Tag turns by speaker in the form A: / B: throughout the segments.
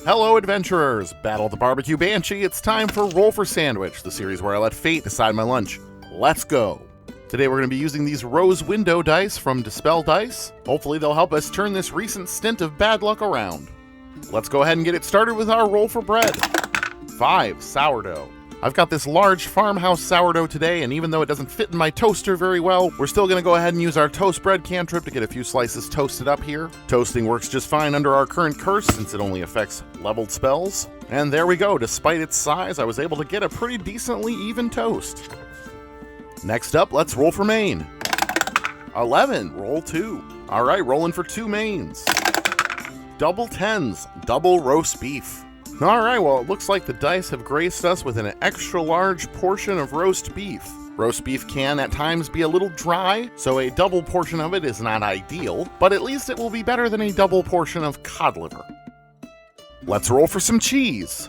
A: Hello adventurers! Battle the Barbecue Banshee, it's time for Roll for Sandwich, the series where I let fate decide my lunch. Let's go! Today we're going to be using these rose window dice from Dispel Dice. Hopefully they'll help us turn this recent stint of bad luck around. Let's go ahead and get it started with our roll for bread. 5, sourdough. I've got this large farmhouse sourdough today, and even though it doesn't fit in my toaster very well, we're still going to go ahead and use our toast bread cantrip to get a few slices toasted up here. Toasting works just fine under our current curse since it only affects leveled spells. And there we go, despite its size, I was able to get a pretty decently even toast. Next up, let's roll for main. 11, roll 2. Alright, rolling for 2 mains. Double 10s, double roast beef. Alright, well it looks like the dice have graced us with an extra large portion of roast beef. Roast beef can at times be a little dry, so a double portion of it is not ideal, but at least it will be better than a double portion of cod liver. Let's roll for some cheese.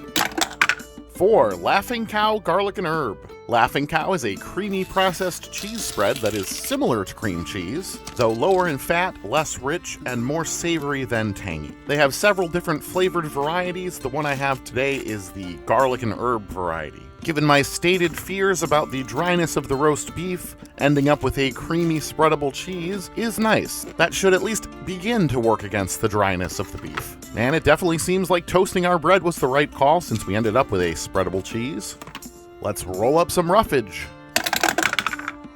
A: 4, Laughing Cow garlic and herb. Laughing Cow is a creamy processed cheese spread that is similar to cream cheese, though lower in fat, less rich, and more savory than tangy. They have several different flavored varieties. The one I have today is the garlic and herb variety. Given my stated fears about the dryness of the roast beef, ending up with a creamy spreadable cheese is nice. That should at least begin to work against the dryness of the beef. And it definitely seems like toasting our bread was the right call since we ended up with a spreadable cheese. Let's roll up some roughage.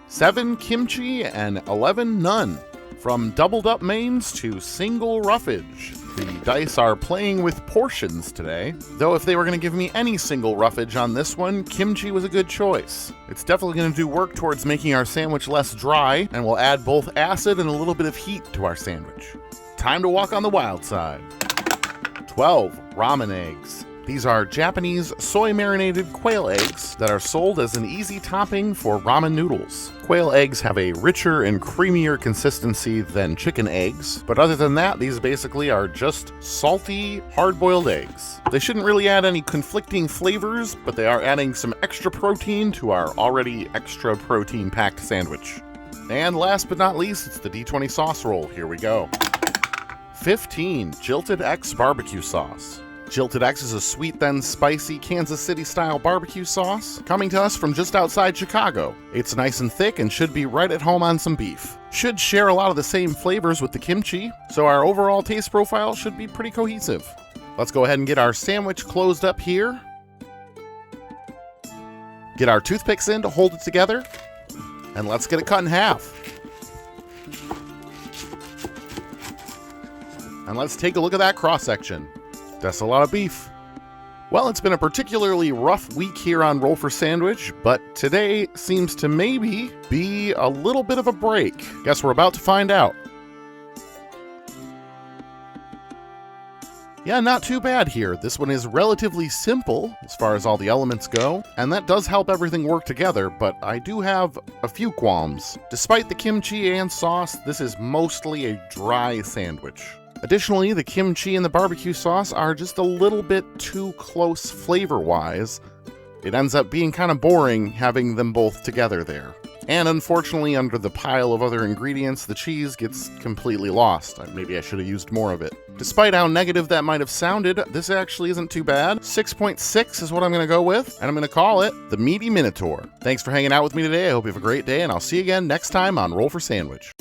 A: 7 kimchi and 11 none. From doubled up mains to single roughage. The dice are playing with portions today, though if they were going to give me any single roughage on this one, kimchi was a good choice. It's definitely going to do work towards making our sandwich less dry, and will add both acid and a little bit of heat to our sandwich. Time to walk on the wild side. 12 ramen eggs. These are Japanese soy-marinated quail eggs that are sold as an easy topping for ramen noodles. Quail eggs have a richer and creamier consistency than chicken eggs, but other than that, these basically are just salty, hard-boiled eggs. They shouldn't really add any conflicting flavors, but they are adding some extra protein to our already extra protein-packed sandwich. And last but not least, it's the D20 sauce roll. Here we go. 15 Jilted X barbecue sauce. Jilted X is a sweet then spicy Kansas City style barbecue sauce coming to us from just outside Chicago. It's nice and thick and should be right at home on some beef. Should share a lot of the same flavors with the kimchi, so our overall taste profile should be pretty cohesive. Let's go ahead and get our sandwich closed up here. Get our toothpicks in to hold it together, and let's get it cut in half. And let's take a look at that cross-section. That's a lot of beef. Well, it's been a particularly rough week here on Roll for Sandwich, but today seems to maybe be a little bit of a break. Guess we're about to find out. Yeah, not too bad here. This one is relatively simple as far as all the elements go, and that does help everything work together, but I do have a few qualms. Despite the kimchi and sauce, this is mostly a dry sandwich. Additionally, the kimchi and the barbecue sauce are just a little bit too close flavor-wise. It ends up being kind of boring having them both together there. And unfortunately, under the pile of other ingredients, the cheese gets completely lost. Maybe I should have used more of it. Despite how negative that might have sounded, this actually isn't too bad. 6.6 is what I'm going to go with, and I'm going to call it the Meaty Minotaur. Thanks for hanging out with me today. I hope you have a great day, and I'll see you again next time on Roll for Sandwich.